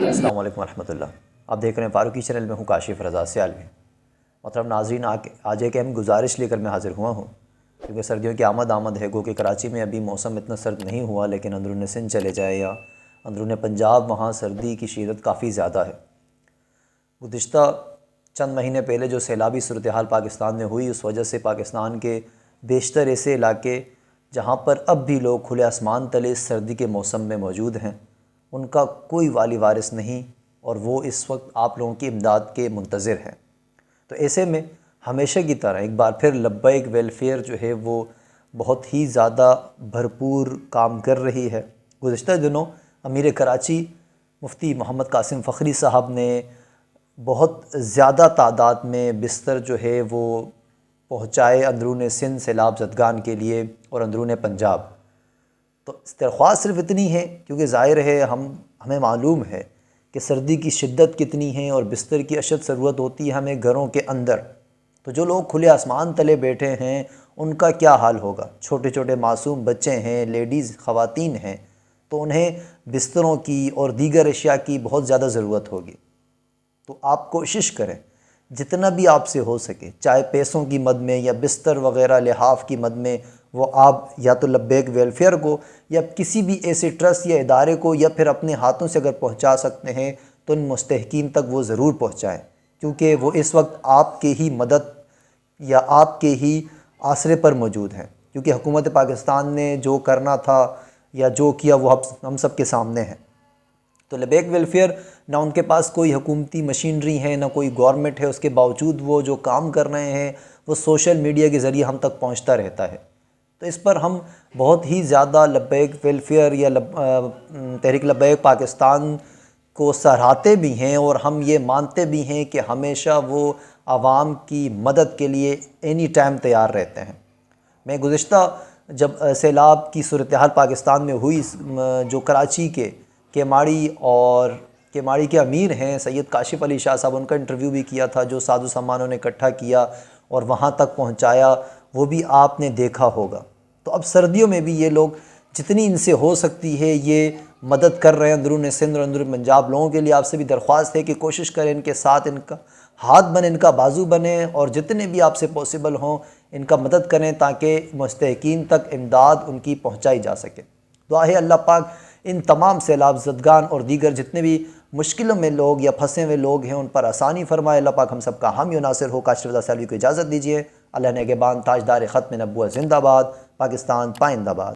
अस्सलाम वालेकुम रहमतुल्लाह। आप देख रहे हैं फारूकी चैनल में हूँ काशिफ रज़ा सियालवी। मतलब नाज़रीन, आज एक अहम गुजारिश लेकर मैं हाज़िर हुआ हूँ, क्योंकि सर्दियों की आमद है। गो कि कराची में अभी मौसम इतना सर्द नहीं हुआ, लेकिन अंदरून सिंध चले जाए या अंदरून पंजाब, वहाँ सर्दी की शिद्दत काफ़ी ज़्यादा है। गुज़िश्ता चंद महीने पहले जो सैलाबी सूरत हाल पाकिस्तान में हुई, उस वजह से पाकिस्तान के बेशतर ऐसे इलाके जहाँ पर अब भी लोग खुले आसमान तले सर्दी के मौसम में मौजूद हैं, उनका कोई वाली वारिस नहीं, और वो इस वक्त आप लोगों की इमदाद के मुंतज़िर हैं। तो ऐसे में हमेशा की तरह एक बार फिर लब्बैक वेलफेयर जो है वो बहुत ही ज़्यादा भरपूर काम कर रही है। गुज़िश्ता दिनों अमीर कराची मुफ्ती मोहम्मद कासिम फ़खरी साहब ने बहुत ज़्यादा तादाद में बिस्तर जो है वो पहुँचाए अंदरून सिंध सैलाब ज़दगान के लिए और अंदरून पंजाब। तो दरख्वास्त सिर्फ इतनी है, क्योंकि ज़ाहिर है हमें मालूम है कि सर्दी की शिद्दत कितनी है और बिस्तर की अशद ज़रूरत होती है हमें घरों के अंदर। तो जो लोग खुले आसमान तले बैठे हैं उनका क्या हाल होगा। छोटे छोटे मासूम बच्चे हैं, लेडीज़ ख़वातीन हैं, तो उन्हें बिस्तरों की और दीगर अशिया की बहुत ज़्यादा ज़रूरत होगी। तो आप कोशिश करें जितना भी आपसे हो सके, चाहे पैसों की मद में या बिस्तर वग़ैरह लिहाफ की मद में, वो आप या तो लब्बैक वेलफेयर को या किसी भी ऐसे ट्रस्ट या इदारे को या फिर अपने हाथों से अगर पहुंचा सकते हैं तो उन मुस्तहिकीन तक वो ज़रूर पहुंचाएं, क्योंकि वो इस वक्त आपके ही मदद या आपके ही आसरे पर मौजूद हैं। क्योंकि हुकूमत पाकिस्तान ने जो करना था या जो किया वो हम सब के सामने है। तो लब्बैक वेलफेयर ना उनके पास कोई हुकूमती मशीनरी है, ना कोई गवर्नमेंट है, उसके बावजूद वो जो काम कर रहे हैं वो सोशल मीडिया के ज़रिए हम तक पहुंचता रहता है। तो इस पर हम बहुत ही ज़्यादा लब्बैक वेलफेयर या तहरीक लब्बैक पाकिस्तान को सराहते भी हैं, और हम ये मानते भी हैं कि हमेशा वो आवाम की मदद के लिए एनी टाइम तैयार रहते हैं। मैं गुज़िश्ता जब सैलाब की सूरत हाल पाकिस्तान में हुई, जो कराची के केमाड़ी के अमीर हैं सैयद काशिफ अली शाह साहब, उनका इंटरव्यू भी किया था, जो साधु सामानों ने इकट्ठा किया और वहाँ तक पहुँचाया, वो भी आपने देखा होगा। तो अब सर्दियों में भी ये लोग जितनी इनसे हो सकती है ये मदद कर रहे हैं अंदरून सिंध और अंदरून पंजाब लोगों के लिए। आपसे भी दरख्वास्त है कि कोशिश करें इनके साथ, इनका हाथ बने, इनका बाजू बने, और जितने भी आपसे पॉसिबल हों इनका मदद करें, ताकि मुस्तहिकीन तक इमदाद उनकी पहुँचाई जा सके। दुआ है अल्लाह पाक इन तमाम सैलाब ज़दगान और दीगर जितने भी मुश्किलों में लोग या फंसे हुए लोग हैं उन पर आसानी फरमाए। अल्लाह पाक हम सब का हामी नासिर हो। काशिफ रज़ा सियालवी को इजाज़त दीजिए। अल्लाह नेगहबान, ताजदार ख़त्म नबुव्वत ज़िंदाबाद। पाकिस्तान पाइंदाबाद।